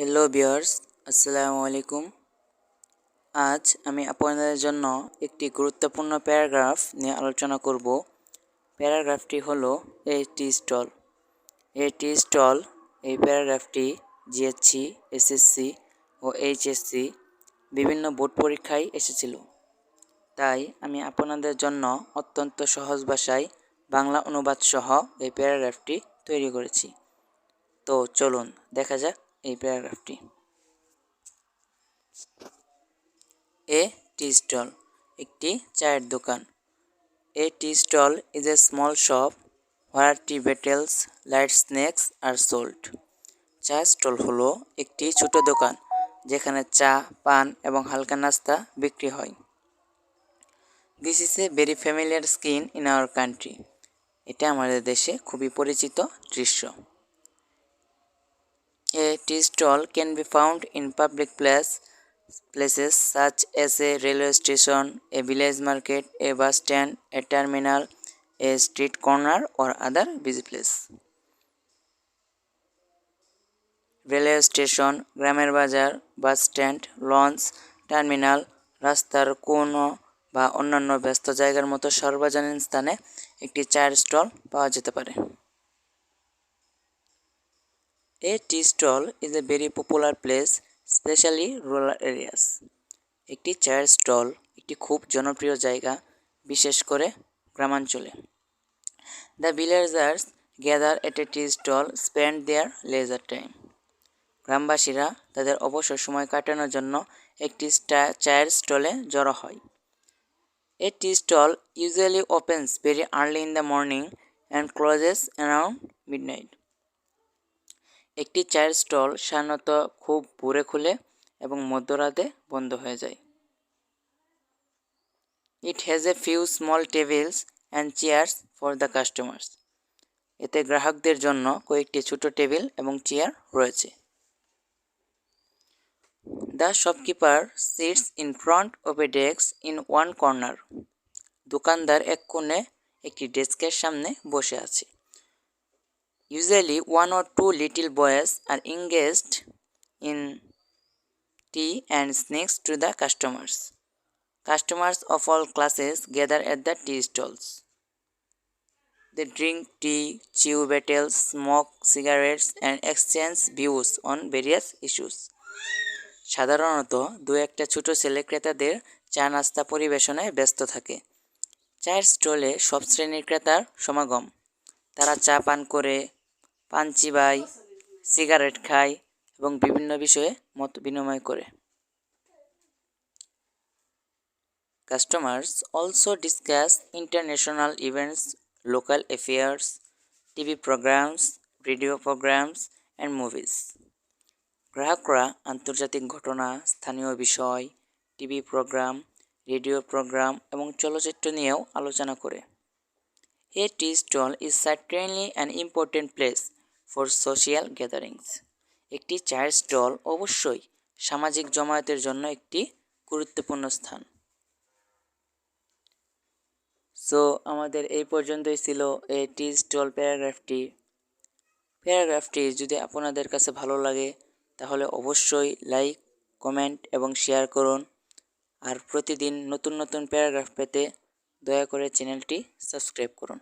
Hello viewers, আসসালামু আলাইকুম। আজ আমি আপনাদের জন্য একটি গুরুত্বপূর্ণ প্যারাগ্রাফ নিয়ে আলোচনা করব। প্যারাগ্রাফটি হলো এ টি স্টল। এই প্যারাগ্রাফটি জিএসসি, এসএসসি ও এইচএসসি বিভিন্ন বোর্ড পরীক্ষায় এসেছিল। তাই আমি আপনাদের জন্য অত্যন্ত সহজ ভাষায় বাংলা অনুবাদ সহ এই প্যারাগ্রাফটি তৈরি করেছি। তো চলুন দেখা যাক এই প্যারাগ্রাফটি। এ টি স্টল, একটি চায়ের দোকান। A tea stall is a small shop where tea betels, light snacks are sold. চা স্টল হলো একটি ছোট দোকান যেখানে চা, পান এবং হালকা নাস্তা বিক্রি হয়। This is a very familiar skin in our country. এটা আমাদের দেশে খুবই পরিচিত দৃশ্য। A tea stall can be found in public places such as a railway station, a village market, a bus stand, a terminal, a street corner or other busy place. Railway station, গ্রামের বাজার, bus stand, launch, terminal, রাস্তার কোনো বা অন্যান্য ব্যস্ত জায়গার মতো সার্বজনীন স্থানে একটি চায়ের স্টল পাওয়া যেতে পারে। A tea stall is a very popular place, especially rural areas. একটি চায়ের স্টল একটি খুব জনপ্রিয় জায়গা, বিশেষ করে গ্রামাঞ্চলে। The villagers gather at a tea stall, spend their leisure time. গ্রামবাসীরা তাদের অবসর সময় কাটানোর জন্য একটি চায়ের স্টলে জড়ো হয়। A tea stall usually opens very early in the morning and closes around midnight. একটি চায়ের স্টল সাধারণত খুব ভোরে খুলে এবং মধ্যরাতে বন্ধ হয়ে যায়। It has a few small tables and chairs for the customers. এতে গ্রাহকদের জন্য কয়েকটি ছোট টেবিল এবং চেয়ার রয়েছে। The shopkeeper sits in front of a desk in one corner. দোকানদার এক কোণে একটি ডেস্কের সামনে বসে আছে। Usually one or two little boys are engaged in tea and snacks to the customers. Customers of all classes gather at the tea stalls. They drink tea, chew battles, smoke cigarettes and exchange views on various issues. সাধারণত দু একটা ছোট ছেলে ক্রেতাদের চা নাস্তা পরিবেশনে ব্যস্ত থাকে। চায়ের স্টলে সব শ্রেণীর ক্রেতার সমাগম। তারা চা পান করে, পান চিবায়, সিগারেট খায় এবং বিভিন্ন বিষয়ে মত বিনিময় করে। Customers also discuss international events, local affairs, TV programs, radio programs and movies. গ্রাহকরা আন্তর্জাতিক ঘটনা, স্থানীয় বিষয়, টিভি প্রোগ্রাম, রেডিও প্রোগ্রাম এবং চলচ্চিত্র নিয়েও আলোচনা করে। A tea stall is certainly an important place for social gatherings. একটি চায়ের স্টল অবশ্যই সামাজিক জমায়েতের জন্য একটি গুরুত্বপূর্ণ স্থান। সো আমাদের এই পর্যন্তই ছিল এই টি স্টল প্যারাগ্রাফটি যদি আপনাদের কাছে ভালো লাগে তাহলে অবশ্যই লাইক, কমেন্ট এবং শেয়ার করুন। আর প্রতিদিন নতুন নতুন প্যারাগ্রাফ পেতে দয়া করে চ্যানেলটি সাবস্ক্রাইব করুন।